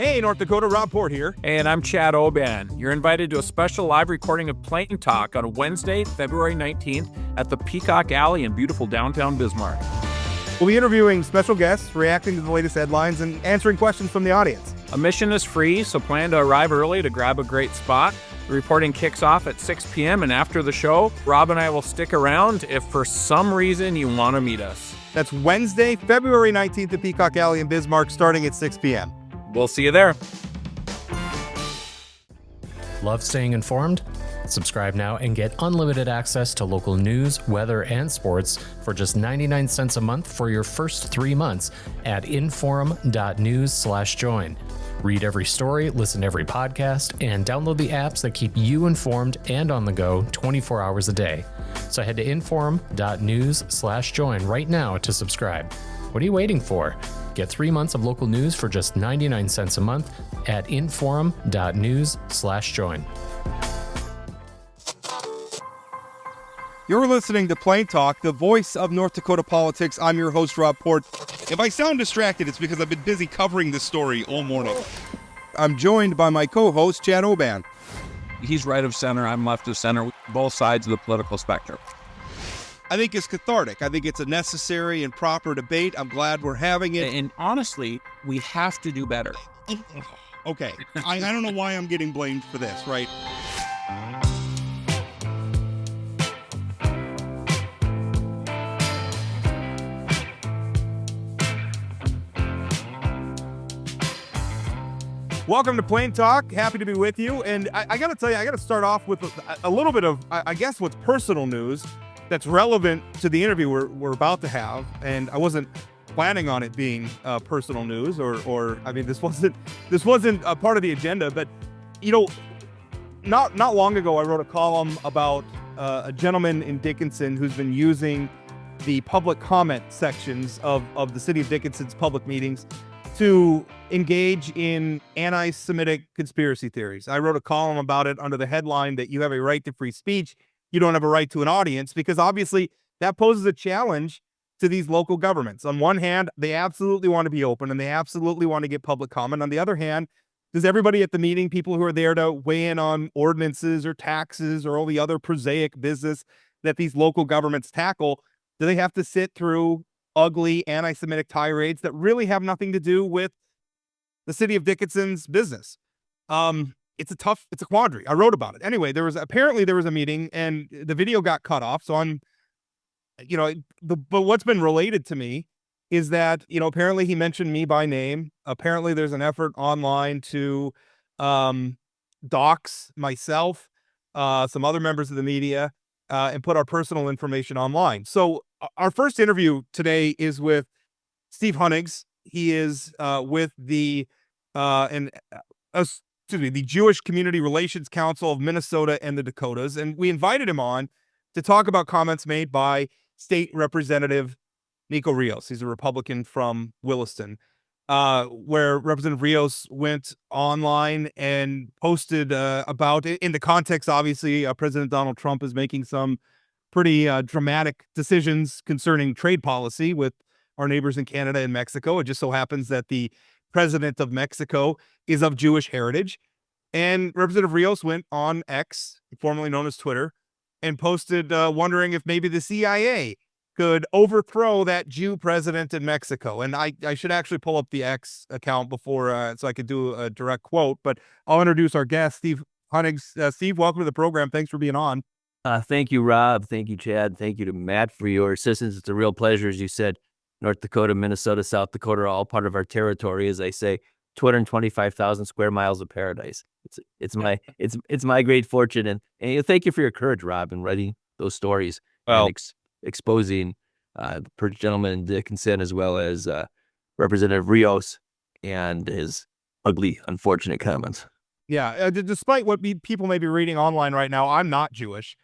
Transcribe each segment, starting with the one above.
Hey, North Dakota, Rob Port here. And I'm Chad Oban. You're invited to a special live recording of Plain Talk on Wednesday, February 19th at the Peacock Alley in beautiful downtown Bismarck. We'll be interviewing special guests, reacting to the latest headlines, and answering questions from the audience. Admission is free, so plan to arrive early to grab a great spot. The reporting kicks off at 6 p.m., and after the show, Rob and I will stick around if for some reason you want to meet us. That's Wednesday, February 19th at Peacock Alley in Bismarck, starting at 6 p.m. We'll see you there. Love staying informed? Subscribe now and get unlimited access to local news, weather, and sports for just 99 cents a month for your first 3 months at inforum.news/join. Read every story, listen to every podcast, and download the apps that keep you informed and on the go 24 hours a day. So head to inforum.news/join right now to subscribe. What are you waiting for? Get 3 months of local news for just 99 cents a month at inforum.news/join. You're listening to Plain Talk, the voice of North Dakota politics. I'm your host, Rob Port. If I sound distracted, it's because I've been busy covering this story all morning. I'm joined by my co-host, Chad Oban. He's right of center, I'm left of center, both sides of the political spectrum. I think it's cathartic. I think it's a necessary and proper debate. I'm glad we're having it. And honestly, we have to do better. Okay, I don't know why I'm getting blamed for this, right? Welcome to Plain Talk. Happy to be with you. And I got to tell you, I got to start off with a little bit of, I guess, what's personal news that's relevant to the interview we're about to have. And I wasn't planning on it being personal news, or I mean, this wasn't a part of the agenda. But you know, not long ago, I wrote a column about a gentleman in Dickinson who's been using the public comment sections of the city of Dickinson's public meetings to engage in anti-Semitic conspiracy theories. I wrote a column about it under the headline that you have a right to free speech. You don't have a right to an audience, because obviously that poses a challenge to these local governments. On one hand, they absolutely want to be open and they absolutely want to get public comment. On the other hand, does everybody at the meeting, people who are there to weigh in on ordinances or taxes or all the other prosaic business that these local governments tackle, do they have to sit through ugly anti-Semitic tirades that really have nothing to do with the city of Dickinson's business? It's a quandary. I wrote about it. Anyway, there was a meeting and the video got cut off. So but what's been related to me is that, apparently he mentioned me by name. Apparently there's an effort online to dox myself, some other members of the media, and put our personal information online. So our first interview today is with Steve Hunegs. He is with the Jewish Community Relations Council of Minnesota and the Dakotas, and we invited him on to talk about comments made by State Representative Nico Rios. He's a Republican from Williston, where Representative Rios went online and posted about, in the context, obviously, President Donald Trump is making some pretty dramatic decisions concerning trade policy with our neighbors in Canada and Mexico. It just so happens that the president of Mexico is of Jewish heritage. And Representative Rios went on X, formerly known as Twitter, and posted wondering if maybe the CIA could overthrow that Jew president in Mexico. And I should actually pull up the X account before so I could do a direct quote, but I'll introduce our guest, Steve Hunegs. Steve, welcome to the program. Thanks for being on. Thank you, Rob. Thank you, Chad. Thank you to Matt for your assistance. It's a real pleasure. As you said, North Dakota, Minnesota, South Dakota are all part of our territory. As I say, 225,000 square miles of paradise. It's my great fortune. And thank you for your courage, Rob, in writing those stories and exposing the gentleman in Dickinson, as well as Representative Rios and his ugly, unfortunate comments. Yeah, despite what people may be reading online right now, I'm not Jewish.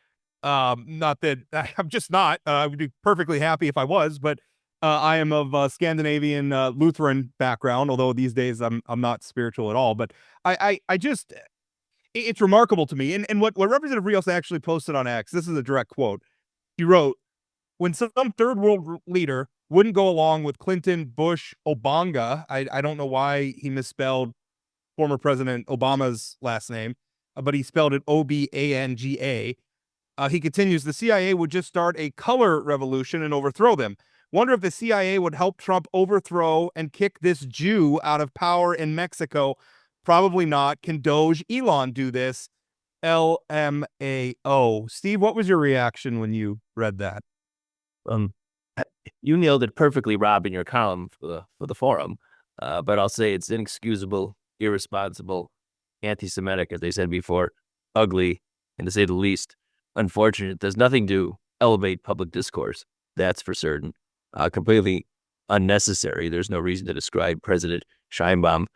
Not that I'm just not. I would be perfectly happy if I was, but I am of Scandinavian Lutheran background, although these days I'm not spiritual at all. But I just, it's remarkable to me. And what Representative Rios actually posted on X, this is a direct quote. He wrote, "When some third world leader wouldn't go along with Clinton, Bush, Obanga," I don't know why he misspelled former President Obama's last name, but he spelled it Obanga. He continues, the CIA would just start a color revolution and overthrow them. Wonder if the CIA would help Trump overthrow and kick this Jew out of power in Mexico. Probably not. Can Doge Elon do this? LMAO. Steve, what was your reaction when you read that? You nailed it perfectly, Rob, in your column for the forum. But I'll say it's inexcusable, irresponsible, anti-Semitic, as I said before, ugly, and to say the least, unfortunate. There's nothing to elevate public discourse. That's for certain. Completely unnecessary. There's no reason to describe President Sheinbaum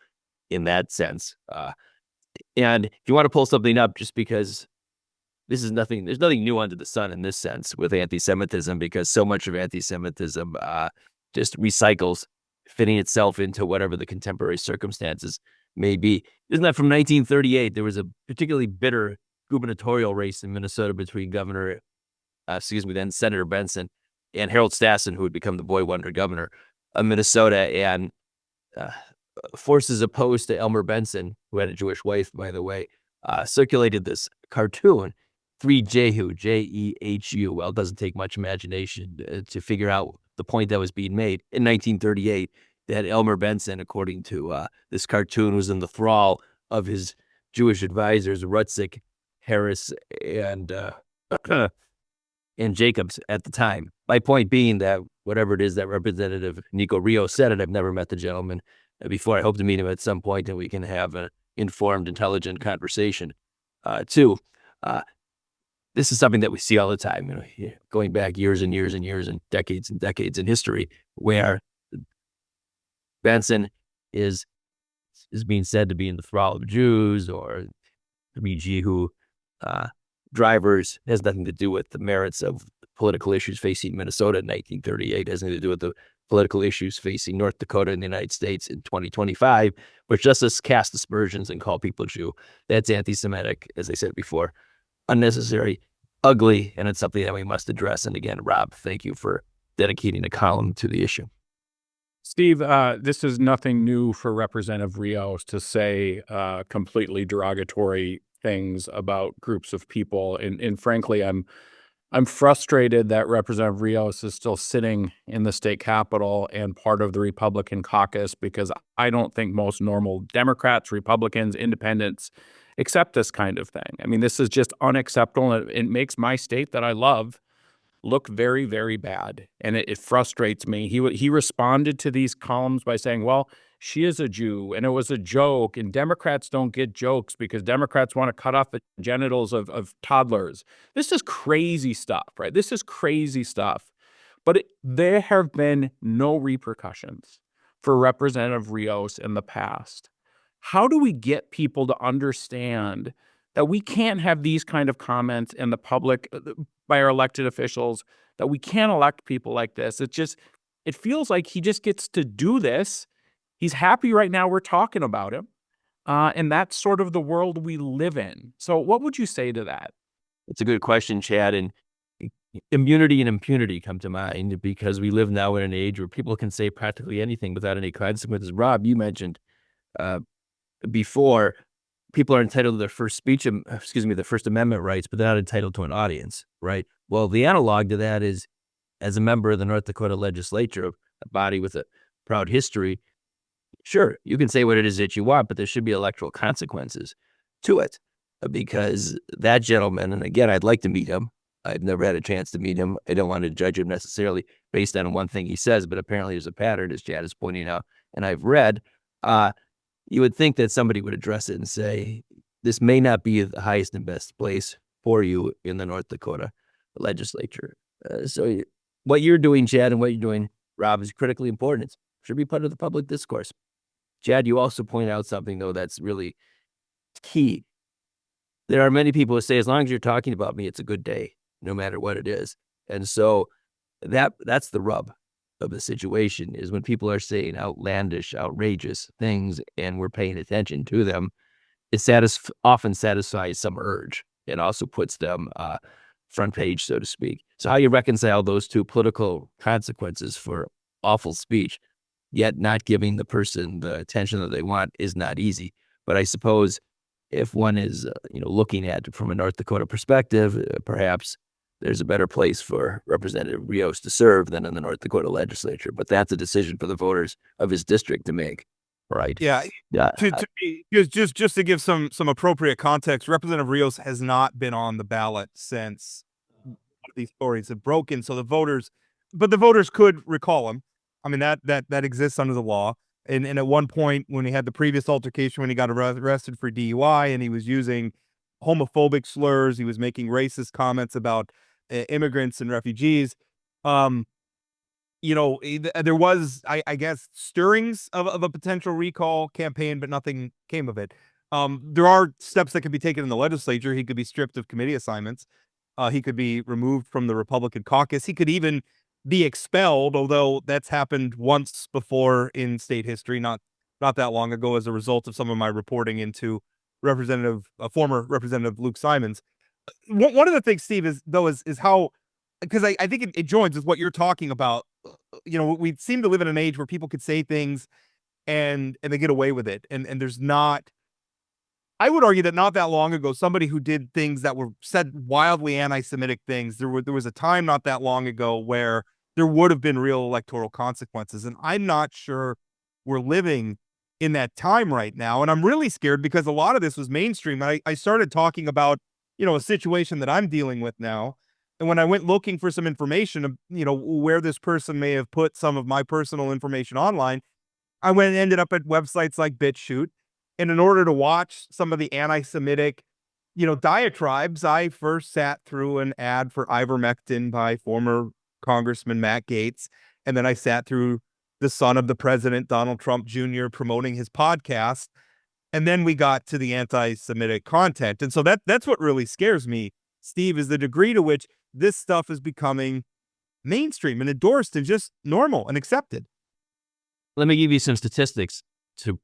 in that sense. And if you want to pull something up, just because there's nothing new under the sun in this sense with anti-Semitism, because so much of anti-Semitism just recycles, fitting itself into whatever the contemporary circumstances may be. Isn't that from 1938? There was a particularly bitter gubernatorial race in Minnesota between then Senator Benson and Harold Stassen, who would become the boy wonder governor of Minnesota, and forces opposed to Elmer Benson, who had a Jewish wife, by the way, circulated this cartoon, 3Jehu, Jehu. Well, it doesn't take much imagination to figure out the point that was being made in 1938, that Elmer Benson, according to this cartoon, was in the thrall of his Jewish advisors, Rutzik, Harris, and Jacobs at the time. My point being that whatever it is that Representative Nico Rios said, and I've never met the gentleman before. I hope to meet him at some point and we can have an informed, intelligent conversation. Two, this is something that we see all the time, going back years and years and years and decades in history, where Benson is being said to be in the thrall of Jews, or Jehu drivers. It has nothing to do with the merits of political issues facing Minnesota in 1938. It has nothing to do with the political issues facing North Dakota and the United States in 2025, which just as cast aspersions and call people Jew. That's anti-Semitic, as I said before, unnecessary, ugly, and it's something that we must address. And again, Rob, thank you for dedicating a column to the issue. Steve, this is nothing new for Representative Rios to say completely derogatory things about groups of people. And frankly, I'm frustrated that Representative Rios is still sitting in the state capitol and part of the Republican caucus, because I don't think most normal Democrats, Republicans, independents accept this kind of thing. I mean, this is just unacceptable. It makes my state that I love look very, very bad. And it frustrates me. He responded to these columns by saying, well, she is a Jew and it was a joke, and Democrats don't get jokes because Democrats want to cut off the genitals of toddlers. This is crazy stuff, right? This is crazy stuff. But there have been no repercussions for Representative Rios in the past. How do we get people to understand that we can't have these kind of comments in the public by our elected officials, that we can't elect people like this? It feels like he just gets to do this. He's happy right now we're talking about him. And that's sort of the world we live in. So what would you say to that? It's a good question, Chad. And immunity and impunity come to mind, because we live now in an age where people can say practically anything without any consequences. Rob, you mentioned before, people are entitled to their their First Amendment rights, but they're not entitled to an audience, right? Well, the analog to that is, as a member of the North Dakota legislature, a body with a proud history, sure, you can say what it is that you want, but there should be electoral consequences to it, because that gentleman, and again, I'd like to meet him. I've never had a chance to meet him. I don't want to judge him necessarily based on one thing he says, but apparently there's a pattern, as Chad is pointing out, and I've read. You would think that somebody would address it and say, this may not be the highest and best place for you in the North Dakota legislature. So what you're doing, Chad, and what you're doing, Rob, is critically important. It should be part of the public discourse. Chad, you also point out something, though, that's really key. There are many people who say, as long as you're talking about me, it's a good day, no matter what it is. And so that's the rub of the situation, is when people are saying outlandish, outrageous things and we're paying attention to them, it often satisfies some urge and also puts them front page, so to speak. So how you reconcile those two political consequences for awful speech, yet not giving the person the attention that they want, is not easy. But I suppose if one is, looking at it from a North Dakota perspective, perhaps there's a better place for Representative Rios to serve than in the North Dakota legislature. But that's a decision for the voters of his district to make, right? Yeah. Yeah. Just to give some appropriate context, Representative Rios has not been on the ballot since these stories have broken. So the voters could recall him. I mean, that exists under the law. And at one point, when he had the previous altercation, when he got arrested for DUI, and he was using homophobic slurs, he was making racist comments about immigrants and refugees. There was, I guess, stirrings of a potential recall campaign, but nothing came of it. There are steps that could be taken in the legislature. He could be stripped of committee assignments. He could be removed from the Republican caucus. He could even be expelled, although that's happened once before in state history, not that long ago, as a result of some of my reporting into former Representative Luke Simons. One of the things, Steve, is how, because I think it joins with what you're talking about. We seem to live in an age where people could say things and they get away with it. And there's not, I would argue that not that long ago, somebody who did things that said wildly anti-Semitic things, there was a time not that long ago where there would have been real electoral consequences. And I'm not sure we're living in that time right now. And I'm really scared because a lot of this was mainstream. I started talking about, a situation that I'm dealing with now. And when I went looking for some information of, where this person may have put some of my personal information online, I ended up at websites like BitChute. And in order to watch some of the anti-Semitic, diatribes, I first sat through an ad for ivermectin by former Congressman Matt Gaetz. And then I sat through the son of the president, Donald Trump Jr., promoting his podcast. And then we got to the anti-Semitic content. And so that's what really scares me, Steve, is the degree to which this stuff is becoming mainstream and endorsed and just normal and accepted. Let me give you some statistics to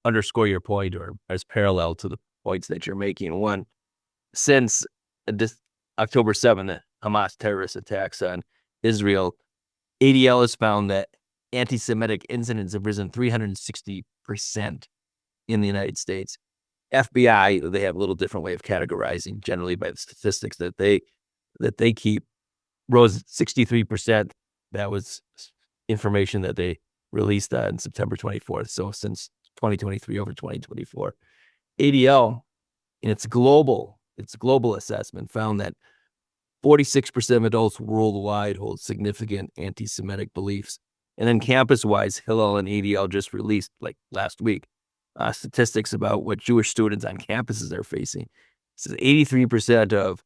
underscore your point, or as parallel to the points that you're making. One, since this October 7th, the Hamas terrorist attacks on Israel, ADL has found that anti-Semitic incidents have risen 360% in the United States. FBI, they have a little different way of categorizing, generally by the statistics that they keep, rose 63%. That was information that they released on September 24th. So since 2023 over 2024, ADL, in its global assessment, found that 46% of adults worldwide hold significant anti-Semitic beliefs. And then campus-wise, Hillel and ADL just released, like last week, statistics about what Jewish students on campuses are facing. It says 83% of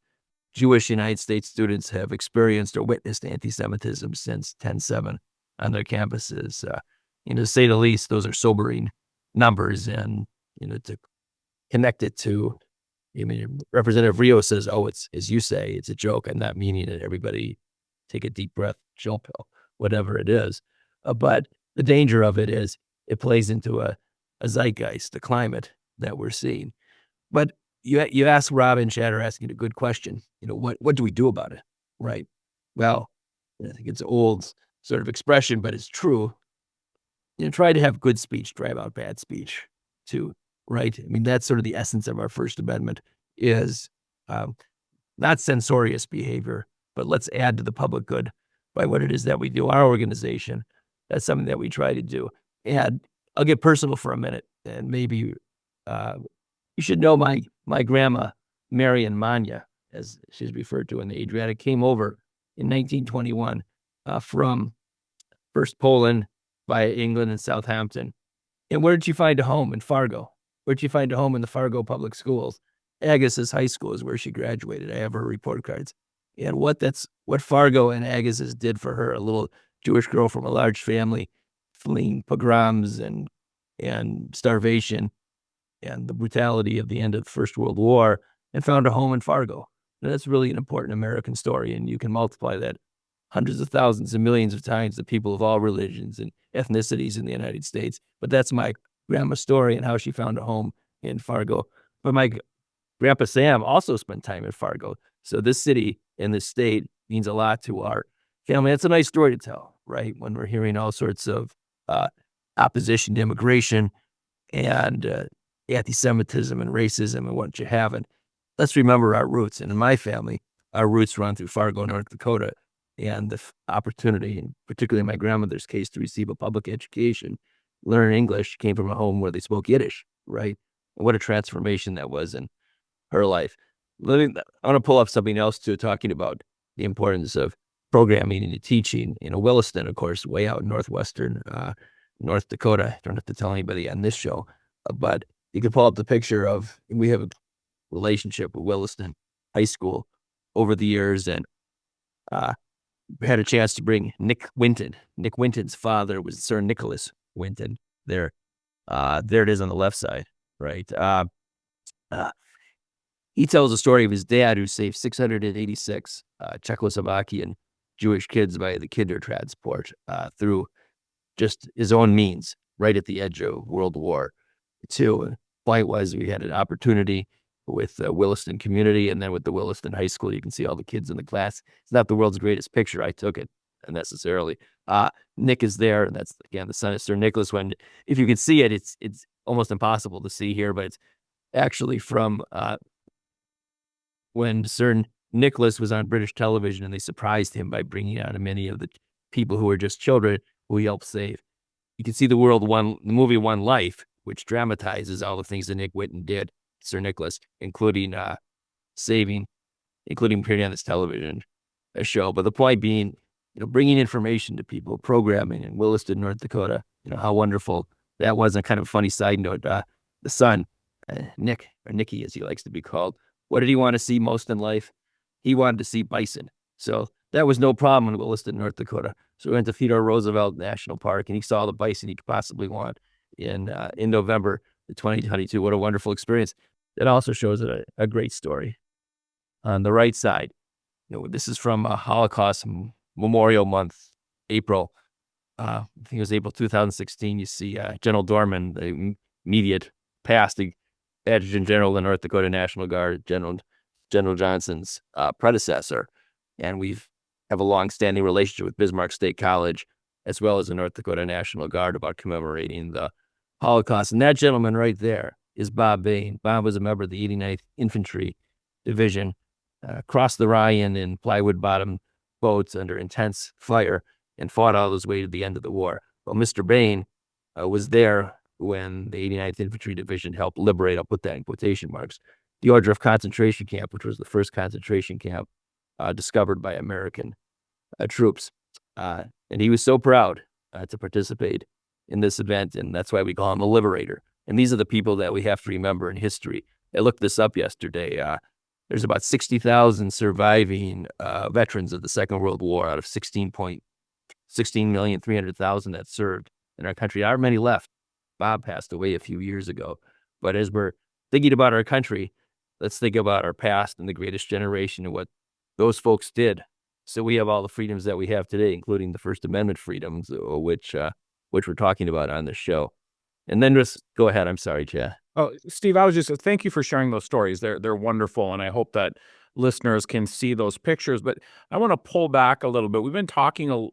Jewish United States students have experienced or witnessed anti-Semitism since 10/7 on their campuses. To say the least, those are sobering numbers. And, to connect it to, Representative Rios says, oh, it's, as you say, it's a joke. I'm not meaning it. Everybody take a deep breath, chill pill, whatever it is. But the danger of it is it plays into a zeitgeist, the climate that we're seeing. But you ask, Rob and Chad are asking a good question. What do we do about it? Right. Well, I think it's an old sort of expression, but it's true. Try to have good speech, drive out bad speech too. Right. That's sort of the essence of our First Amendment, is not censorious behavior, but let's add to the public good by what it is that we do. Our organization, that's something that we try to do. And I'll get personal for a minute, and maybe you should know my grandma, Marion Manya, as she's referred to in the Adriatic, came over in 1921 from first Poland via England and Southampton. And where did she find a home? In Fargo. Where did she find a home? In the Fargo Public Schools. Agassiz High School is where she graduated. I have her report cards. And what Fargo and Agassiz did for her, a little Jewish girl from a large family, fleeing pogroms and starvation and the brutality of the end of the First World War, and found a home in Fargo. And that's really an important American story, and you can multiply that hundreds of thousands and millions of times to people of all religions and ethnicities in the United States. But that's my grandma's story and how she found a home in Fargo. But my grandpa Sam also spent time in Fargo. So this city and this state means a lot to our family. That's a nice story to tell, right? When we're hearing all sorts of opposition to immigration and anti-Semitism and racism and what you have. And let's remember our roots. And in my family, our roots run through Fargo, North Dakota. And the opportunity, and particularly in my grandmother's case, to receive a public education, learn English, came from a home where they spoke Yiddish, right? And what a transformation that was in her life. I want to pull up something else too, talking about the importance of programming and teaching. Williston, of course, way out in northwestern North Dakota. I don't have to tell anybody on this show, but you can pull up the picture of, we have a relationship with Williston High School over the years, and had a chance to bring Nick Winton. Nick Winton's father was Sir Nicholas Winton. There it is on the left side, right? He tells a story of his dad who saved 686 Czechoslovakian Jewish kids by the kinder transport through just his own means, right at the edge of World War II. Point was, we had an opportunity with the Williston community, and then with the Williston High School, you can see all the kids in the class. It's not the world's greatest picture. I took it necessarily. Nick is there, and that's, again, the son of Sir Nicholas. When, if you can see it, it's almost impossible to see here, but it's actually from when Sir Nicholas was on British television, and they surprised him by bringing out many of the people who were just children who he helped save. You can see the movie One Life, which dramatizes all the things that Nick Winton did, Sir Nicholas, including appearing on this television show. But the point being, bringing information to people, programming in Williston, North Dakota, how wonderful that was. A kind of funny side note, the son, Nick, or Nicky as he likes to be called, what did he want to see most in life? He wanted to see bison. So that was no problem in Williston, North Dakota. So we went to Theodore Roosevelt National Park, and he saw the bison he could possibly want in November 2022. What a wonderful experience. That also shows a great story. On the right side, this is from Holocaust Memorial Month, April. I think it was April 2016. You see General Dorman, the immediate past, the Adjutant General of the North Dakota National Guard, General Johnson's predecessor. And we have a long-standing relationship with Bismarck State College, as well as the North Dakota National Guard, about commemorating the Holocaust. And that gentleman right there is Bob Bain. Bob was a member of the 89th Infantry Division, crossed the Ryan in plywood-bottom boats under intense fire, and fought all his way to the end of the war. Well, Mr. Bain was there when the 89th Infantry Division helped liberate, I'll put that in quotation marks, the Ohrdruf concentration camp, which was the first concentration camp discovered by American troops. And he was so proud to participate in this event, and that's why we call him a liberator. And these are the people that we have to remember in history. I looked this up yesterday. There's about 60,000 surviving veterans of the Second World War out of 16,300,000 that served in our country. There aren't many left. Bob passed away a few years ago. But as we're thinking about our country, let's think about our past and the greatest generation and what those folks did. So we have all the freedoms that we have today, including the First Amendment freedoms, which we're talking about on this show. And then just go ahead. I'm sorry, Chad. Oh, Steve, thank you for sharing those stories. They're wonderful, and I hope that listeners can see those pictures. But I want to pull back a little bit. We've been talking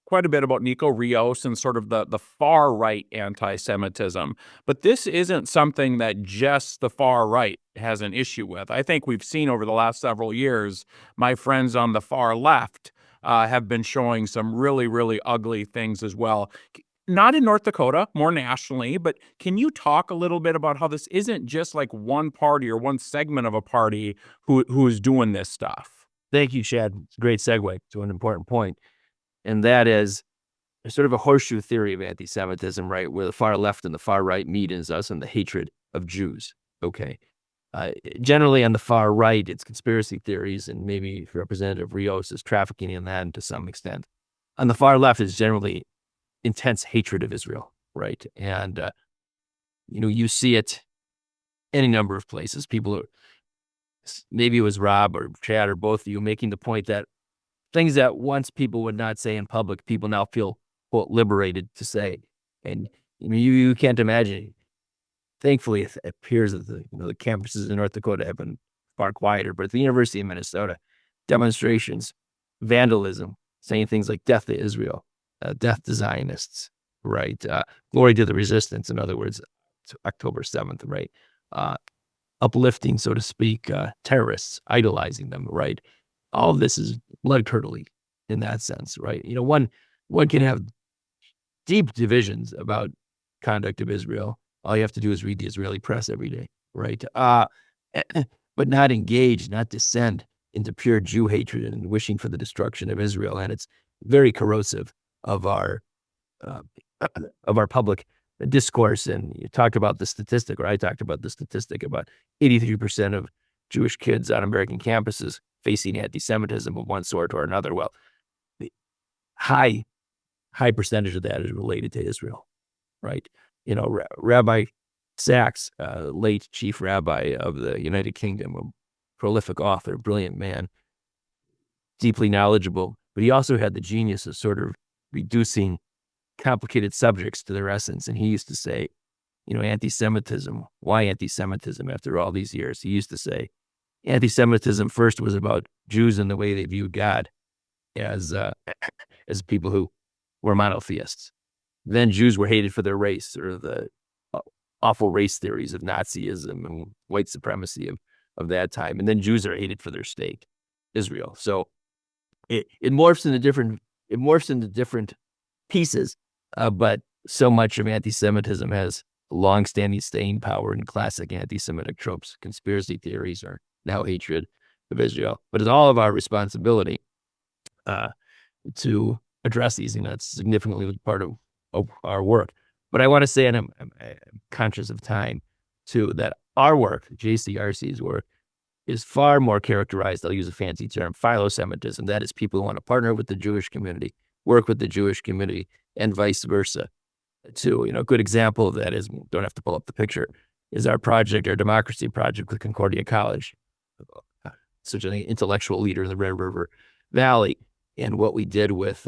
quite a bit about Nico Rios and sort of the far right anti-Semitism, but this isn't something that just the far right has an issue with. I think we've seen over the last several years, my friends on the far left have been showing some really, really ugly things as well. Not in North Dakota, more nationally, but can you talk a little bit about how this isn't just like one party or one segment of a party who is doing this stuff? Thank you, Chad. It's a great segue to an important point. And that is sort of a horseshoe theory of anti-Semitism, right? Where the far left and the far right meet is us and the hatred of Jews. Okay. Generally on the far right, it's conspiracy theories, and maybe Representative Rios is trafficking in that to some extent. On the far left is generally intense hatred of Israel, right? And, you see it any number of places. People, maybe it was Rob or Chad or both of you, making the point that things that once people would not say in public, people now feel, quote, liberated to say. And you can't imagine. Thankfully, it appears that the campuses in North Dakota have been far quieter. But at the University of Minnesota, demonstrations, vandalism, saying things like "death to Israel," "death to Zionists," right? "Glory to the resistance." In other words, October 7th, right? Uplifting, so to speak, terrorists, idolizing them, right? All of this is blood curdling in that sense, right? One can have deep divisions about conduct of Israel. All you have to do is read the Israeli press every day, right? But not engage, not descend into pure Jew hatred and wishing for the destruction of Israel. And it's very corrosive of our public discourse. And you talked about the statistic, or I talked about the statistic about 83% of Jewish kids on American campuses facing anti-Semitism of one sort or another. Well, the high percentage of that is related to Israel, right? Rabbi Sachs, late chief rabbi of the United Kingdom, a prolific author, brilliant man, deeply knowledgeable, but he also had the genius of sort of reducing complicated subjects to their essence. And he used to say, anti-Semitism, why anti-Semitism after all these years? He used to say, anti-Semitism first was about Jews and the way they viewed God as people who were monotheists. Then Jews were hated for their race, or the awful race theories of Nazism and white supremacy of that time. And then Jews are hated for their state, Israel. So it morphs into different pieces, but so much of anti-Semitism has long-standing staying power in classic anti-Semitic tropes, conspiracy theories, or now hatred of Israel. But it's all of our responsibility to address these, and that's significantly part of our work. But I want to say, and I'm conscious of time too, that our work, JCRC's work, is far more characterized, I'll use a fancy term, philo-Semitism. That is, people who want to partner with the Jewish community, work with the Jewish community, and vice versa too. A good example of that is, don't have to pull up the picture, is our democracy project with Concordia College, such an intellectual leader in the Red River Valley, and what we did with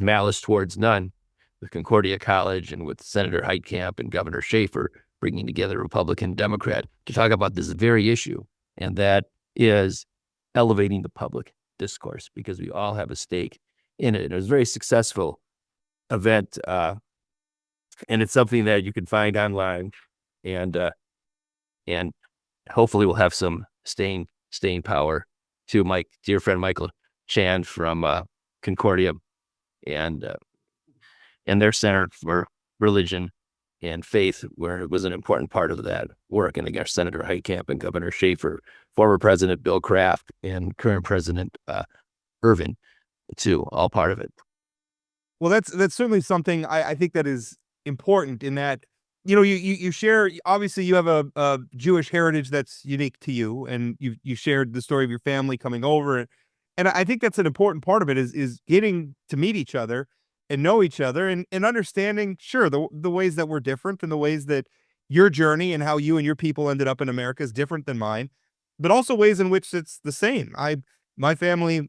Malice Towards None, with Concordia College and with Senator Heitkamp and Governor Schaefer, bringing together Republican and Democrat to talk about this very issue. And that is elevating the public discourse, because we all have a stake in it. And it was a very successful event. And it's something that you can find online, and hopefully will have some staying power. To my dear friend Michael Chan from Concordia, and their Center for Religion and Faith, where it was an important part of that work. And again, Senator Heitkamp and Governor Schaefer, former President Bill Kraft, and current President Irvin, too, all part of it. Well, that's certainly something I think that is important, in that, you share, obviously you have a Jewish heritage that's unique to you, and you shared the story of your family coming over. And I think that's an important part of it, is getting to meet each other and know each other, and understanding, sure, the ways that we're different, and the ways that your journey and how you and your people ended up in America is different than mine, but also ways in which it's the same. My family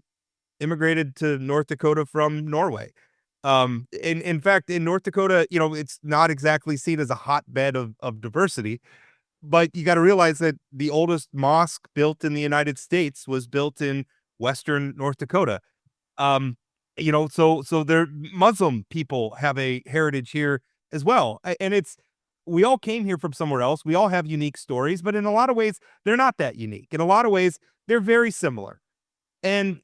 immigrated to North Dakota from Norway. In fact, in North Dakota, it's not exactly seen as a hotbed of diversity, but you got to realize that the oldest mosque built in the United States was built in Western North Dakota. So their Muslim people have a heritage here as well. And we all came here from somewhere else. We all have unique stories, but in a lot of ways, they're not that unique. In a lot of ways, they're very similar. And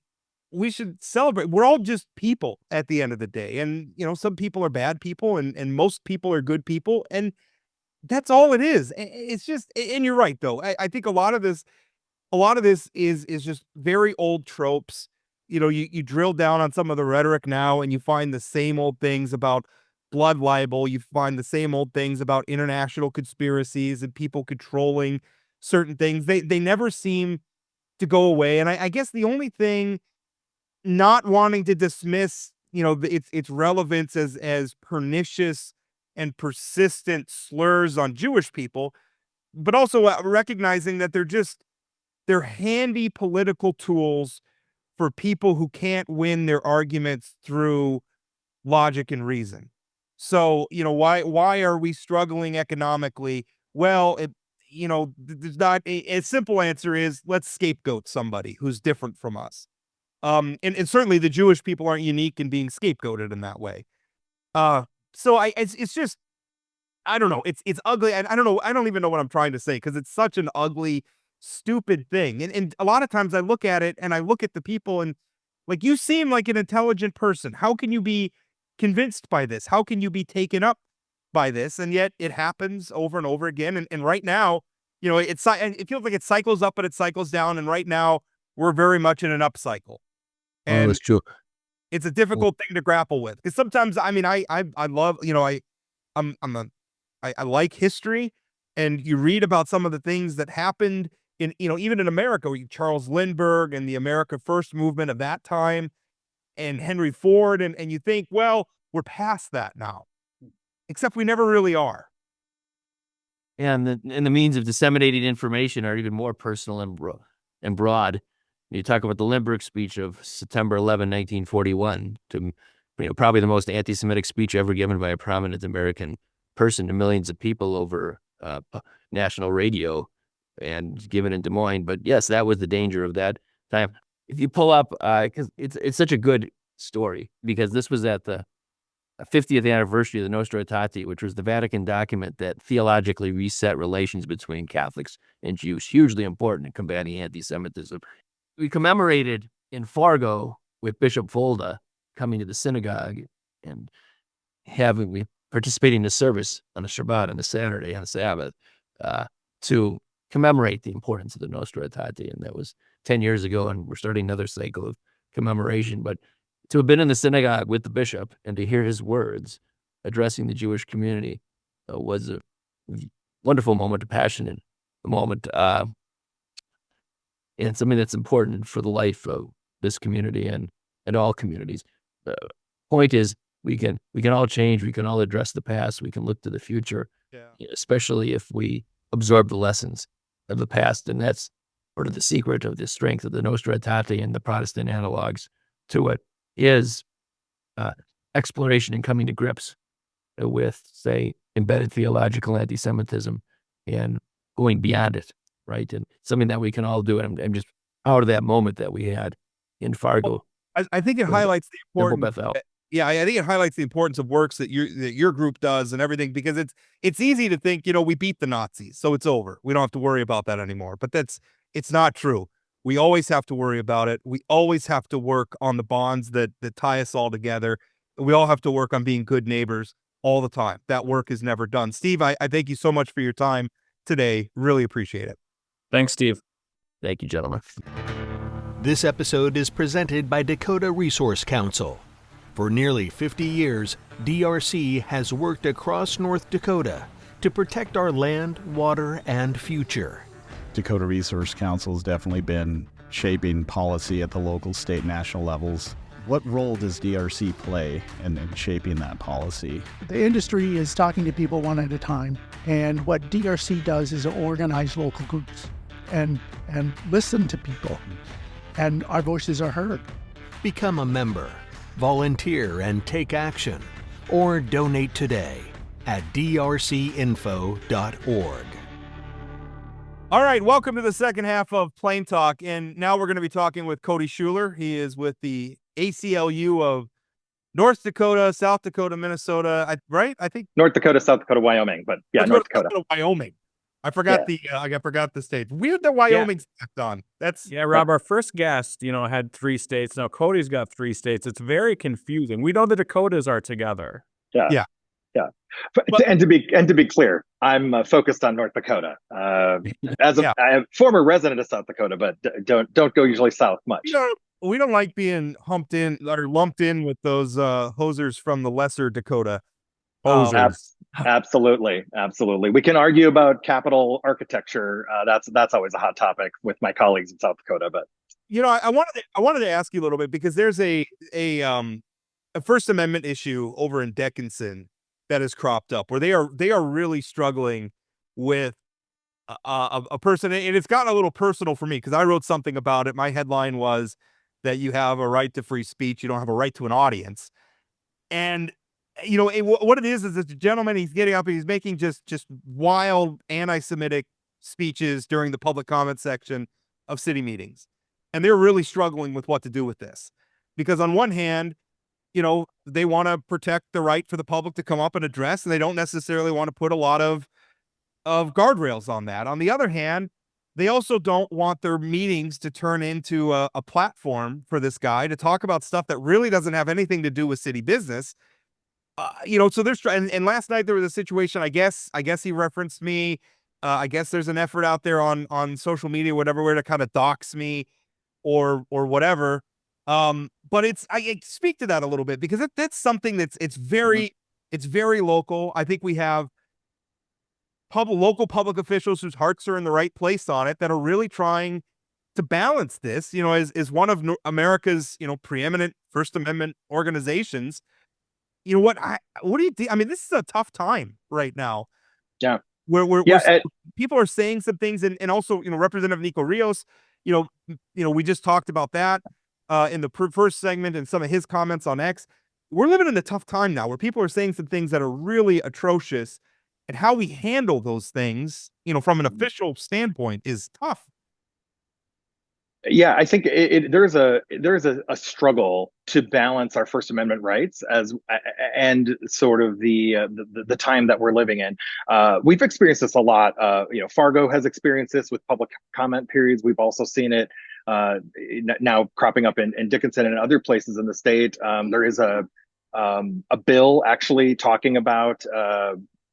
we should celebrate. We're all just people at the end of the day. And, some people are bad people, and most people are good people. And that's all it is. It's just, and you're right, though. I think a lot of this is just very old tropes. You drill down on some of the rhetoric now, and you find the same old things about blood libel. You find the same old things about international conspiracies and people controlling certain things. They never seem to go away. And I guess the only thing, not wanting to dismiss, its relevance as pernicious and persistent slurs on Jewish people, but also recognizing that they're handy political tools for people who can't win their arguments through logic and reason. So, why are we struggling economically? Well, there's not a simple answer is, let's scapegoat somebody who's different from us. And certainly the Jewish people aren't unique in being scapegoated in that way. So it's just, I don't know. It's ugly. And I don't know. I don't even know what I'm trying to say because it's such an ugly, stupid thing. And a lot of times I look at it and I look at the people and like, you seem like an intelligent person. How can you be convinced by this? How can you be taken up by this? And yet it happens over and over again. And right now, it feels like it cycles up, but it cycles down. And right now we're very much in an up cycle. And it's true. it's a difficult thing to grapple with because sometimes, I mean, I love, I like history, and you read about some of the things that happened in, even in America, Charles Lindbergh and the America First movement of that time and Henry Ford. And you think, well, we're past that now, except we never really are. And the means of disseminating information are even more personal and broad. You talk about the Lindbergh speech of September 11, 1941, to probably the most anti-Semitic speech ever given by a prominent American person to millions of people over national radio and given in Des Moines. But yes, that was the danger of that time. If you pull up, because it's such a good story, because this was at the 50th anniversary of the Nostra Aetate, which was the Vatican document that theologically reset relations between Catholics and Jews, hugely important in combating anti-Semitism. We commemorated in Fargo with Bishop Volda coming to the synagogue and participating in the service on a Shabbat, on a Saturday, on a Sabbath, to commemorate the importance of the Nostra Aetate. And that was 10 years ago, and we're starting another cycle of commemoration. But to have been in the synagogue with the bishop and to hear his words addressing the Jewish community was a wonderful moment of passion and a moment, and something that's important for the life of this community and all communities. The point is, we can all change. We can all address the past. We can look to the future, especially if we absorb the lessons of the past. And that's sort of the secret of the strength of the Nostra Aetate and the Protestant analogs to it is exploration and coming to grips with, say, embedded theological anti-Semitism and going beyond it, right? And something that we can all do. And I'm just out of that moment that we had in Fargo. I think it highlights the importance. Yeah, I think it highlights the importance of works that your group does and everything, because it's easy to think, we beat the Nazis, so it's over. We don't have to worry about that anymore. But it's not true. We always have to worry about it. We always have to work on the bonds that tie us all together. We all have to work on being good neighbors all the time. That work is never done. Steve, I thank you so much for your time today. Really appreciate it. Thanks, Steve. Thank you, gentlemen. This episode is presented by Dakota Resource Council. For nearly 50 years, DRC has worked across North Dakota to protect our land, water, and future. Dakota Resource Council has definitely been shaping policy at the local, state, national levels. What role does DRC play in shaping that policy? The industry is talking to people one at a time, and what DRC does is organize local groups and listen to people, and our voices are heard. Become a member, volunteer, and take action, or donate today at drcinfo.org. All right, welcome to the second half of Plain Talk, and now we're going to be talking with Cody Schuler. He is with the ACLU of North Dakota, South Dakota, Minnesota, right? I think North Dakota, South Dakota, Wyoming, but yeah, North Dakota. Wyoming. I forgot I forgot the state. Weird that Wyoming's stacked on. Rob, our first guest, had 3 states. Now Cody's got 3 states. It's very confusing. We know the Dakotas are together. Yeah. And to be clear, I'm focused on North Dakota. I am former resident of South Dakota, but don't go usually south much. We don't like being lumped in with those hosers from the lesser Dakota. Absolutely. We can argue about capital architecture. That's always a hot topic with my colleagues in South Dakota. But I wanted to ask you a little bit, because there's a First Amendment issue over in Dickinson that has cropped up where they are really struggling with a person, and it's gotten a little personal for me because I wrote something about it. My headline was that you have a right to free speech, you don't have a right to an audience. And what it is this gentleman, he's getting up and he's making just wild anti-Semitic speeches during the public comment section of city meetings. And they're really struggling with what to do with this. Because on one hand, they want to protect the right for the public to come up and address, and they don't necessarily want to put a lot of guardrails on that. On the other hand, they also don't want their meetings to turn into a platform for this guy to talk about stuff that really doesn't have anything to do with city business. So there's, and last night there was a situation, I guess he referenced me. I guess there's an effort out there on social media, whatever, where to kind of dox me or whatever. But I speak to that a little bit because that's something it's very local. I think we have local public officials whose hearts are in the right place on it that are really trying to balance this, as one of America's, preeminent First Amendment organizations. What do you do? I mean, this is a tough time right now. Yeah. Where people are saying some things, and also, Representative Nico Rios, we just talked about that in the first segment and some of his comments on X. We're living in a tough time now where people are saying some things that are really atrocious, and how we handle those things, from an official standpoint is tough. Yeah, I think there's a struggle to balance our First Amendment rights and sort of the time that we're living in. We've experienced this a lot. Fargo has experienced this with public comment periods. We've also seen it now cropping up in Dickinson and other places in the state. There is a bill actually talking about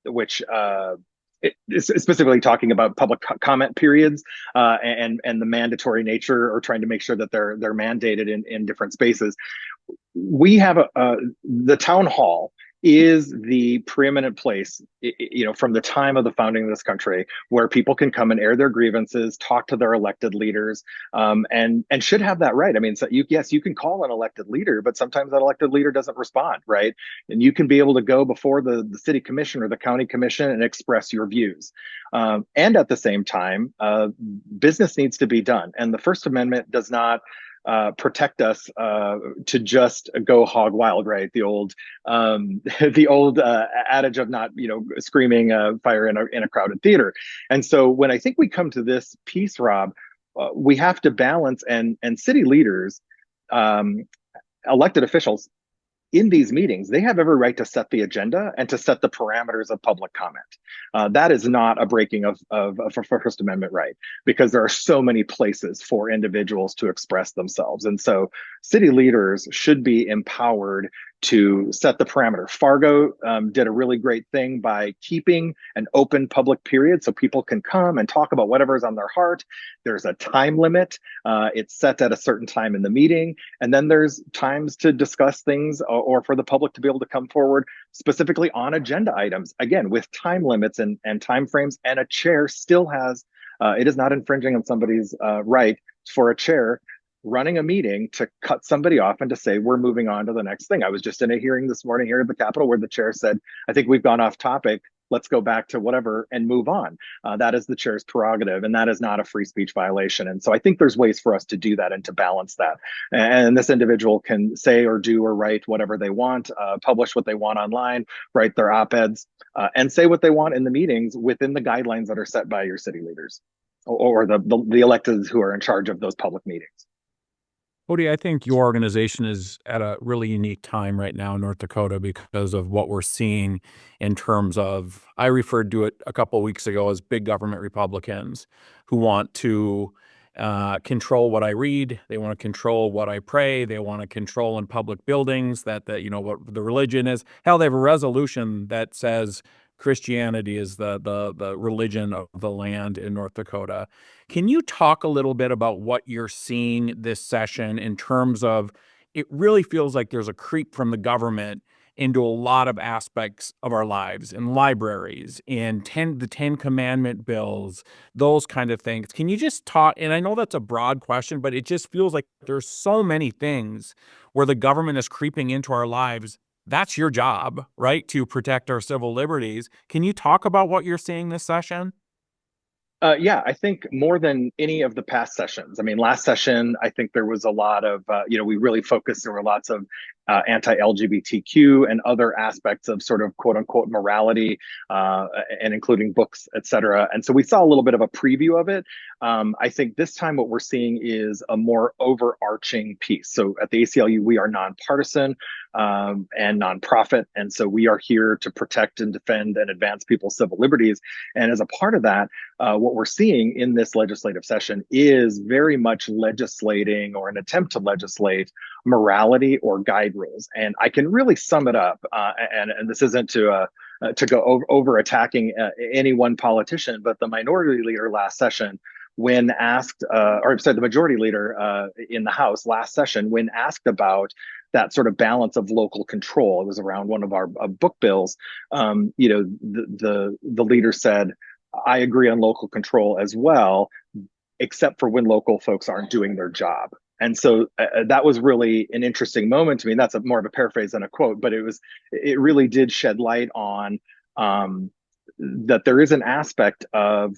which is specifically talking about public comment periods and the mandatory nature, or trying to make sure that they're mandated in different spaces. We have the town hall is the preeminent place, from the time of the founding of this country, where people can come and air their grievances, talk to their elected leaders, and should have that right. I mean, so you can call an elected leader, but sometimes that elected leader doesn't respond, right? And you can be able to go before the city commission or the county commission and express your views. And at the same time, business needs to be done. And the First Amendment does not protect us to just go hog wild, right? The old adage of not screaming fire in a crowded theater. And so when I think we come to this piece, Rob, we have to balance, and city leaders, elected officials in these meetings, they have every right to set the agenda and to set the parameters of public comment. That is not a breaking of First Amendment right, because there are so many places for individuals to express themselves. And so city leaders should be empowered to set the parameter. Fargo did a really great thing by keeping an open public period so people can come and talk about whatever's on their heart. There's a time limit. It's set at a certain time in the meeting. And then there's times to discuss things or for the public to be able to come forward specifically on agenda items, again, with time limits and time frames. And a chair still has, it is not infringing on somebody's right for a chair running a meeting to cut somebody off and to say, we're moving on to the next thing. I was just in a hearing this morning here at the Capitol where the chair said, I think we've gone off topic. Let's go back to whatever and move on. That is the chair's prerogative, and that is not a free speech violation. And so I think there's ways for us to do that and to balance that. And this individual can say or do or write whatever they want, publish what they want online, write their op-eds, and say what they want in the meetings within the guidelines that are set by your city leaders or the electeds who are in charge of those public meetings. Cody, I think your organization is at a really unique time right now in North Dakota because of what we're seeing in terms of, I referred to it a couple of weeks ago as big government Republicans who want to control what I read. They want to control what I pray. They want to control in public buildings that what the religion is. Hell, they have a resolution that says Christianity is the religion of the land in North Dakota. Can you talk a little bit about what you're seeing this session in terms of, it really feels like there's a creep from the government into a lot of aspects of our lives, in libraries, in the 10 Commandment bills, those kind of things. Can you just talk, and I know that's a broad question, but it just feels like there's so many things where the government is creeping into our lives. That's your job, right? To protect our civil liberties. Can you talk about what you're seeing this session? Yeah, I think more than any of the past sessions. I mean, last session, I think there was a lot of, we really focused, there were lots of anti-LGBTQ and other aspects of sort of quote unquote morality, and including books, et cetera. And so we saw a little bit of a preview of it. I think this time what we're seeing is a more overarching piece. So at the ACLU, we are nonpartisan and nonprofit. And so we are here to protect and defend and advance people's civil liberties. And as a part of that, what we're seeing in this legislative session is very much legislating, or an attempt to legislate, morality or guide rules. And I can really sum it up, and this isn't to go over attacking any one politician, but the minority leader last session, when asked, the majority leader in the House last session, when asked about that sort of balance of local control, it was around one of our book bills. The leader said, "I agree on local control as well, except for when local folks aren't doing their job." And so that was really an interesting moment to me. And that's more of a paraphrase than a quote, but it really did shed light on that there is an aspect of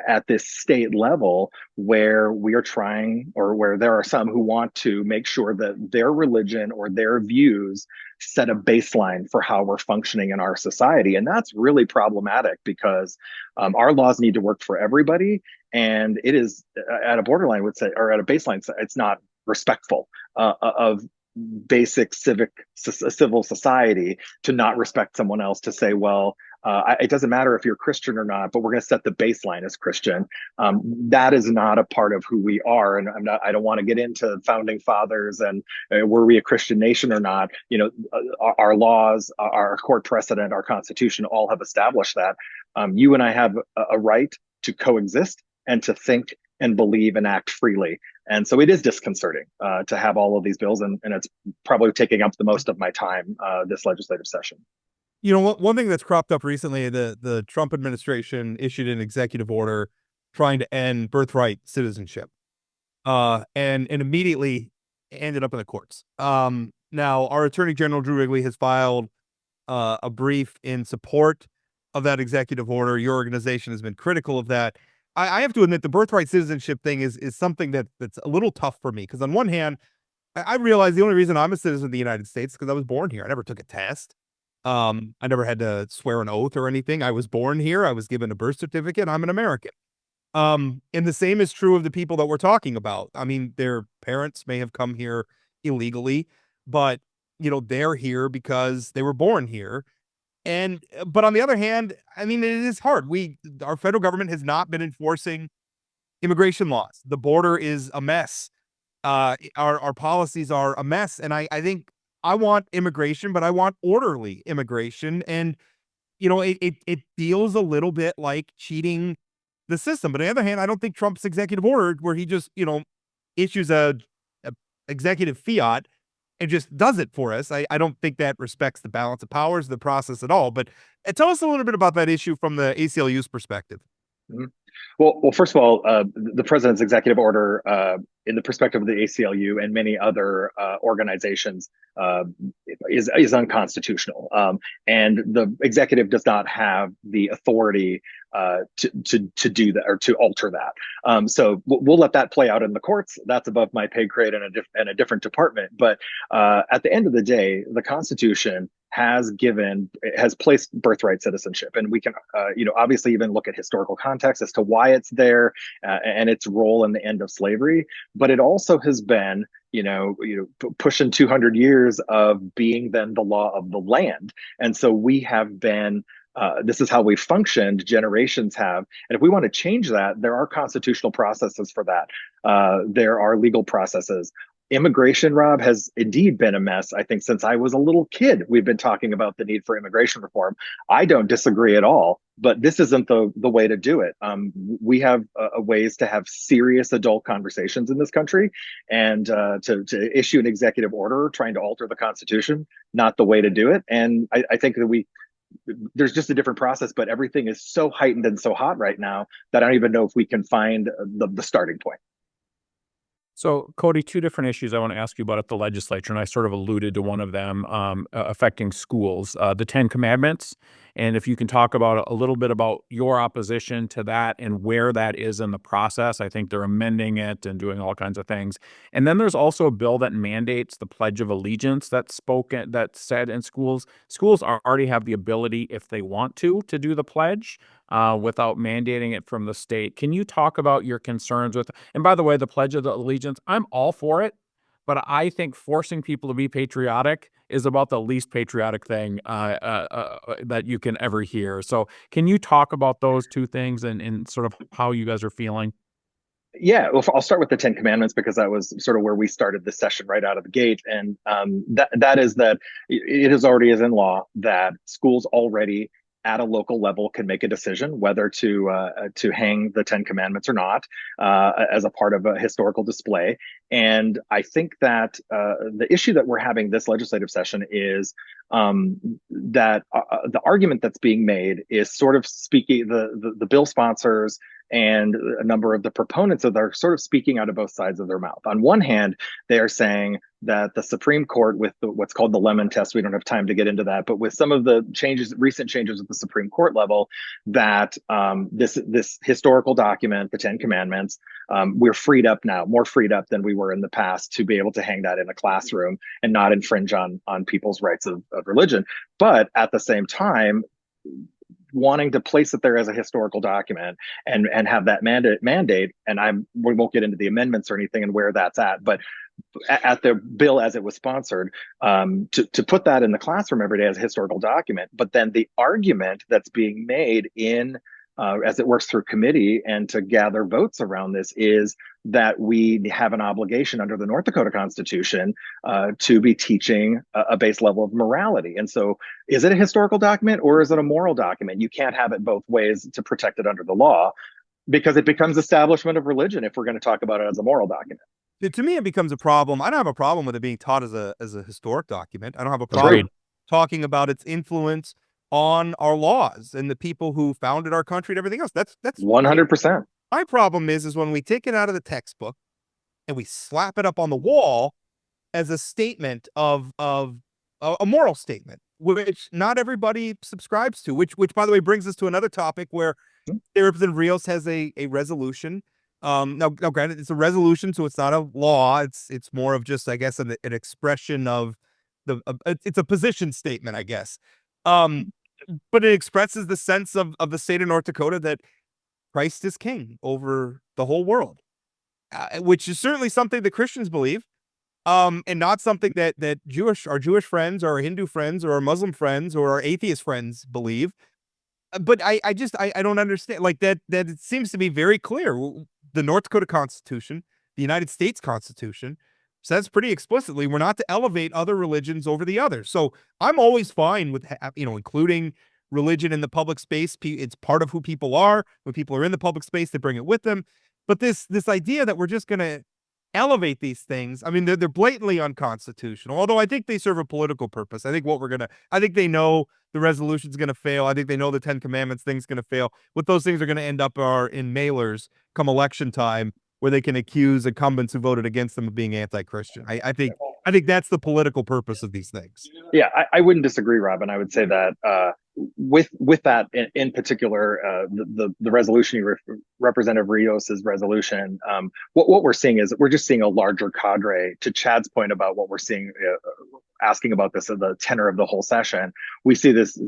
at this state level where we are trying, or where there are some who want to make sure that their religion or their views set a baseline for how we're functioning in our society. And that's really problematic, because our laws need to work for everybody. And it is at a borderline, would say, or at a baseline, it's not respectful of basic civil society to not respect someone else, to say, well, it doesn't matter if you're Christian or not, but we're going to set the baseline as Christian. That is not a part of who we are. And I don't want to get into founding fathers and were we a Christian nation or not. Our laws, our court precedent, our Constitution all have established that. You and I have a right to coexist and to think and believe and act freely. And so it is disconcerting to have all of these bills, and it's probably taking up the most of my time this legislative session. One thing that's cropped up recently, the Trump administration issued an executive order trying to end birthright citizenship, and immediately ended up in the courts. Now, our Attorney General Drew Wrigley has filed a brief in support of that executive order. Your organization has been critical of that. I have to admit, the birthright citizenship thing is something that's a little tough for me, because on one hand, I realize the only reason I'm a citizen of the United States is because I was born here. I never took a test. I never had to swear an oath or anything. I was born here. I was given a birth certificate. I'm an American. And the same is true of the people that we're talking about. I mean, their parents may have come here illegally, but they're here because they were born here. But on the other hand, I mean, it is hard. Our federal government has not been enforcing immigration laws. The border is a mess. Our policies are a mess. And I think I want immigration, but I want orderly immigration. And, it feels a little bit like cheating the system. But on the other hand, I don't think Trump's executive order, where he just, issues a executive fiat and just does it for us, I don't think that respects the balance of powers, the process at all. But tell us a little bit about that issue from the ACLU's perspective. Mm-hmm. Well, first of all, the president's executive order, in the perspective of the ACLU and many other organizations, is unconstitutional. And the executive does not have the authority to do that or to alter that. So we'll let that play out in the courts. That's above my pay grade in a different department. But at the end of the day, the Constitution has placed birthright citizenship, and we can obviously even look at historical context as to why it's there and its role in the end of slavery. But it also has been pushing 200 years of being then the law of the land. And so we have been this is how we functioned, generations have. And if we want to change that, there are constitutional processes for that. There are legal processes. Immigration, Rob, has indeed been a mess. I think since I was a little kid, we've been talking about the need for immigration reform. I don't disagree at all, but this isn't the way to do it. We have ways to have serious adult conversations in this country, and to issue an executive order trying to alter the Constitution, not the way to do it. And I think that there's just a different process, but everything is so heightened and so hot right now that I don't even know if we can find the starting point. So, Cody, two different issues I want to ask you about at the legislature, and I sort of alluded to one of them affecting schools. The 10 Commandments And if you can talk about a little bit about your opposition to that and where that is in the process. I think they're amending it and doing all kinds of things. And then there's also a bill that mandates the Pledge of Allegiance that's said in schools. Schools already have the ability, if they want to do the pledge without mandating it from the state. Can you talk about your concerns with, and by the way, the Pledge of Allegiance, I'm all for it. But I think forcing people to be patriotic is about the least patriotic thing that you can ever hear. So can you talk about those two things and sort of how you guys are feeling? Yeah, well, I'll start with the Ten Commandments because that was sort of where we started this session right out of the gate, and that is that it is already is in law that schools already at a local level can make a decision whether to hang the Ten Commandments or not as a part of a historical display. And I think that the issue that we're having this legislative session is that the argument that's being made is sort of speaking the bill sponsors and a number of the proponents of that are sort of speaking out of both sides of their mouth. On one hand, they are saying that the Supreme Court, with what's called the Lemon Test, we don't have time to get into that, but with some of the recent changes at the Supreme Court level, that this historical document, the Ten Commandments, we're freed up now, more freed up than we were in the past, to be able to hang that in a classroom and not infringe on people's rights of religion. But at the same time, wanting to place it there as a historical document and have that mandate, and we won't get into the amendments or anything and where that's at, but at the bill as it was sponsored, to put that in the classroom every day as a historical document. But then the argument that's being made in as it works through committee and to gather votes around this is that we have an obligation under the North Dakota Constitution to be teaching a base level of morality. And so is it a historical document or is it a moral document? You can't have it both ways to protect it under the law, because it becomes establishment of religion if we're going to talk about it as a moral document. To me, it becomes a problem. I don't have a problem with it being taught as a historic document. I don't have a problem talking about its influence on our laws and the people who founded our country and everything else. That's 100%. My problem is when we take it out of the textbook and we slap it up on the wall as a statement of a moral statement, which not everybody subscribes to, which by the way brings us to another topic where Representative Rios has a resolution. Now granted, it's a resolution, so it's not a law. It's more of just, I guess, an expression of it's a position statement, I guess. But it expresses the sense of the state of North Dakota that Christ is king over the whole world, which is certainly something that Christians believe, and not something that our Jewish friends or our Hindu friends or our Muslim friends or our atheist friends believe. But I don't understand, like, that it seems to be very clear. The North Dakota Constitution, the United States Constitution, says pretty explicitly we're not to elevate other religions over the others. So I'm always fine with including religion in the public space. It's part of who people are. When people are in the public space, they bring it with them. But this idea that we're just going to elevate these things, I mean, they're blatantly unconstitutional. Although I think they serve a political purpose. I think they know the resolution's going to fail. I think they know the Ten Commandments thing's going to fail. What those things are going to end up are in mailers come election time, where they can accuse incumbents who voted against them of being anti-Christian. I think that's the political purpose of these things. Yeah, I wouldn't disagree, Robin. I would say that with that in particular, the resolution, Representative Rios's resolution, what we're seeing is we're just seeing a larger cadre. To Chad's point about what we're seeing, asking about this at the tenor of the whole session, we see this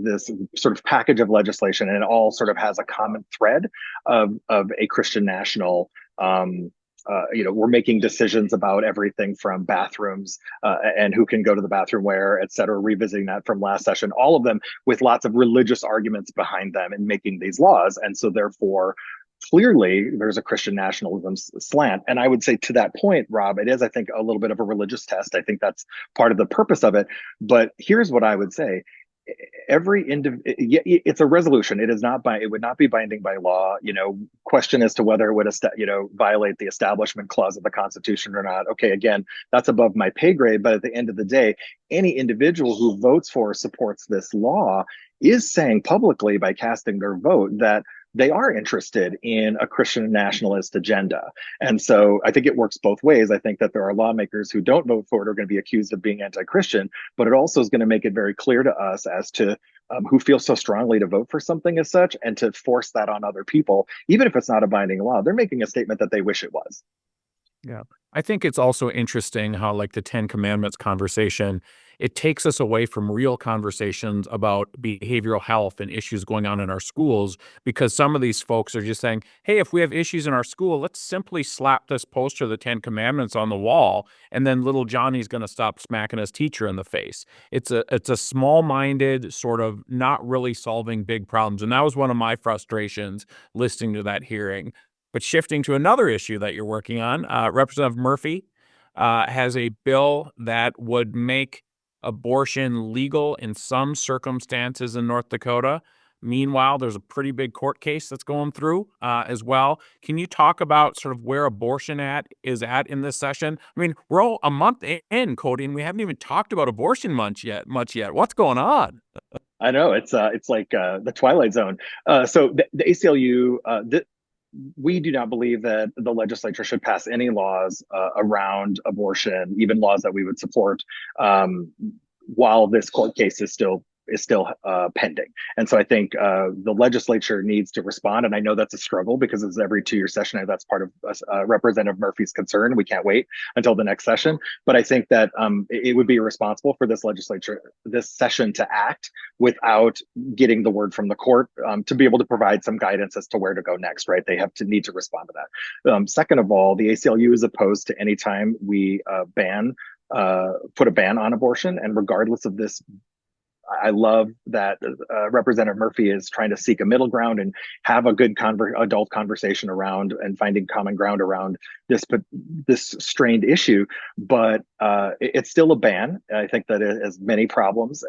sort of package of legislation, and it all sort of has a common thread of a Christian national. We're making decisions about everything from bathrooms and who can go to the bathroom where, et cetera, revisiting that from last session, all of them with lots of religious arguments behind them in making these laws. And so therefore, clearly, there's a Christian nationalism slant. And I would say to that point, Rob, it is, I think, a little bit of a religious test. I think that's part of the purpose of it. But here's what I would say. It's a resolution. It would not be binding by law. Question as to whether it would violate the establishment clause of the Constitution or not. Okay, again, that's above my pay grade. But at the end of the day, any individual who votes for or supports this law is saying publicly by casting their vote that they are interested in a Christian nationalist agenda. And so I think it works both ways. I think that there are lawmakers who don't vote for it are going to be accused of being anti-Christian, but it also is going to make it very clear to us as to who feel so strongly to vote for something as such, and to force that on other people, even if it's not a binding law. They're making a statement that they wish it was. Yeah. I think it's also interesting how, like, the Ten Commandments conversation, it takes us away from real conversations about behavioral health and issues going on in our schools, because some of these folks are just saying, hey, if we have issues in our school, let's simply slap this poster of the Ten Commandments on the wall, and then little Johnny's going to stop smacking his teacher in the face. It's a small-minded sort of not really solving big problems. And that was one of my frustrations listening to that hearing. But shifting to another issue that you're working on, Representative Murphy has a bill that would make abortion legal in some circumstances in North Dakota. Meanwhile, there's a pretty big court case that's going through as well. Can you talk about sort of where abortion is at in this session? I mean, we're all a month in, Cody, and we haven't even talked about abortion much yet. What's going on? I know it's like the Twilight Zone. So the ACLU, we do not believe that the legislature should pass any laws around abortion, even laws that we would support, while this court case is still pending. And so I think the legislature needs to respond. And I know that's a struggle because it's every 2-year session. And that's part of Representative Murphy's concern. We can't wait until the next session. But I think that it would be irresponsible for this session to act without getting the word from the court to be able to provide some guidance as to where to go next, right? They need to respond to that. Second of all, the ACLU is opposed to any time we put a ban on abortion. And regardless of this, I love that Representative Murphy is trying to seek a middle ground and have a good adult conversation around and finding common ground around this strained issue. But it's still a ban. I think that it has many problems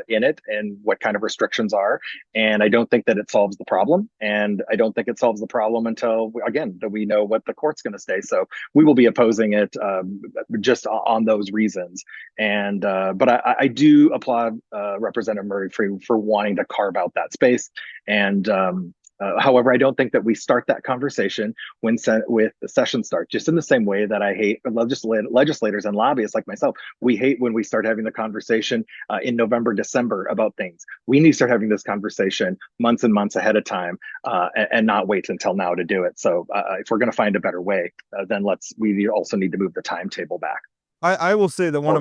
in it and what kind of restrictions are. And I don't think that it solves the problem. And I don't think it solves the problem until, again, that we know what the court's going to say. So we will be opposing it just on those reasons. And but I do applaud Representative Murphy for wanting to carve out that space. And however, I don't think that we start that conversation with the session start, just in the same way that I hate legislators and lobbyists like myself. We hate when we start having the conversation in November, December about things. We need to start having this conversation months and months ahead of time and not wait until now to do it. So if we're going to find a better way, then we also need to move the timetable back. I will say that one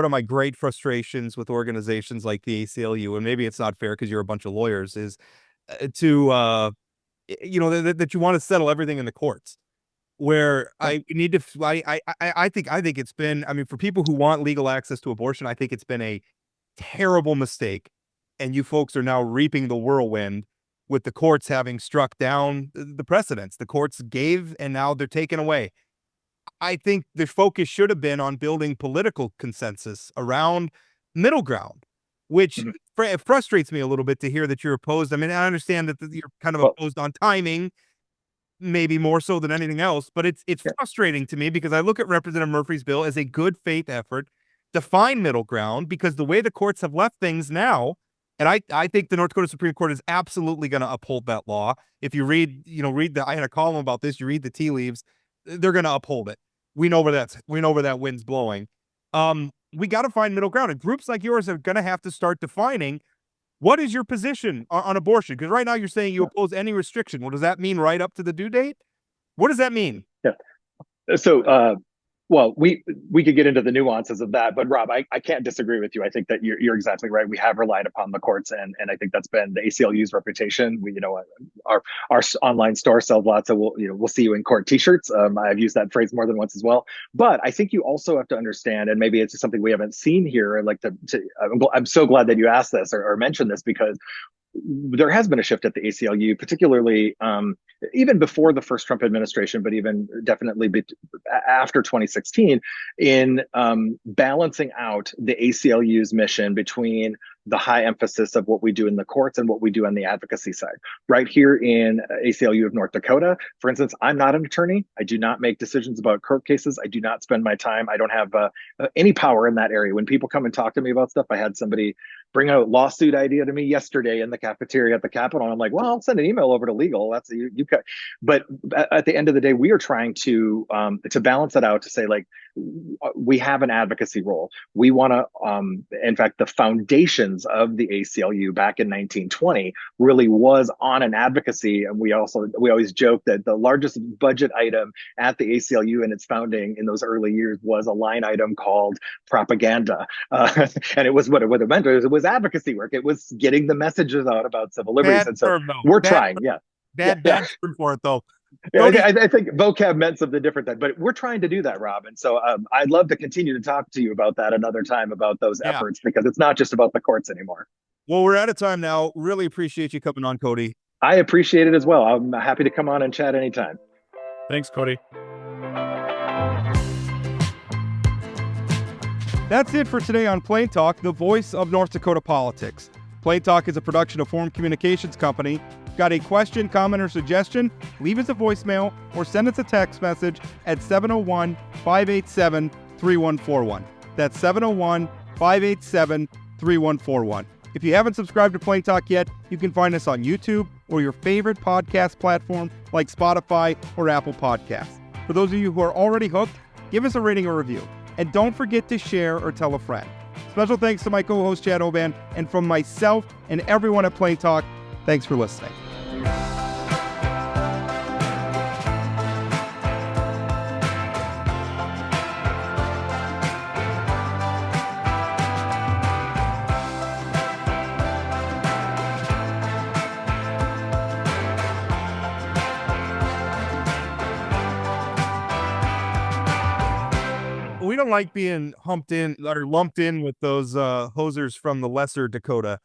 of my great frustrations with organizations like the ACLU, and maybe it's not fair because you're a bunch of lawyers, is that you want to settle everything in the courts. Where I think it's been, I mean, for people who want legal access to abortion, I think it's been a terrible mistake, and you folks are now reaping the whirlwind with the courts having struck down the precedents. The courts gave, and now they're taken away. I think the focus should have been on building political consensus around middle ground, which frustrates me a little bit to hear that you're opposed. I mean, I understand that you're kind of opposed on timing, maybe more so than anything else, but it's frustrating to me because I look at Representative Murphy's bill as a good faith effort to find middle ground, because the way the courts have left things now, and I think the North Dakota Supreme Court is absolutely going to uphold that law. If you I had a column about this, you read the tea leaves, they're going to uphold it. We know where that wind's blowing. We got to find middle ground, and groups like yours are going to have to start defining what is your position on abortion. Because right now you're saying you oppose any restriction. Well, does that mean right up to the due date? What does that mean? Yeah. So, well, we could get into the nuances of that, but Rob, I can't disagree with you. I think that you're exactly right. We have relied upon the courts, and I think that's been the ACLU's reputation. We, our online store sells lots of we'll see you in court T-shirts. I've used that phrase more than once as well. But I think you also have to understand, and maybe it's just something we haven't seen here. I'd like to I'm so glad that you asked this or mentioned this, because there has been a shift at the ACLU, particularly even before the first Trump administration, but even definitely after 2016, in balancing out the ACLU's mission between the high emphasis of what we do in the courts and what we do on the advocacy side. Right here in ACLU of North Dakota, for instance, I'm not an attorney. I do not make decisions about court cases. I do not spend my time. I don't have any power in that area. When people come and talk to me about stuff, I had somebody bring a lawsuit idea to me yesterday in the cafeteria at the Capitol. And I'm like, well, I'll send an email over to legal. That's you cut. But at the end of the day, we are trying to balance it out to say, like, we have an advocacy role. We want to, in fact, the foundations of the ACLU back in 1920 really was on an advocacy. And we always joke that the largest budget item at the ACLU in its founding in those early years was a line item called propaganda. And it was what it meant. It was advocacy work. It was getting the messages out about civil liberties. Bad And so term, though. we're Bad trying. term. Yeah. Bad term for it, though. Yeah, Cody- I think vocab meant something different then, but we're trying to do that, Rob. And so I'd love to continue to talk to you about that another time, about those Yeah. efforts, because it's not just about the courts anymore. Well, we're out of time now. Really appreciate you coming on, Cody. I appreciate it as well. I'm happy to come on and chat anytime. Thanks, Cody. That's it for today on Plain Talk, the voice of North Dakota politics. Plain Talk is a production of Forum Communications Company. Got a question, comment, or suggestion? Leave us a voicemail or send us a text message at 701-587-3141. That's 701-587-3141. If you haven't subscribed to Plain Talk yet, you can find us on YouTube or your favorite podcast platform like Spotify or Apple Podcasts. For those of you who are already hooked, give us a rating or review. And don't forget to share or tell a friend. Special thanks to my co-host Chad Oban, and from myself and everyone at Plain Talk, thanks for listening. We don't like being humped in or lumped in with those hosers from the lesser Dakota.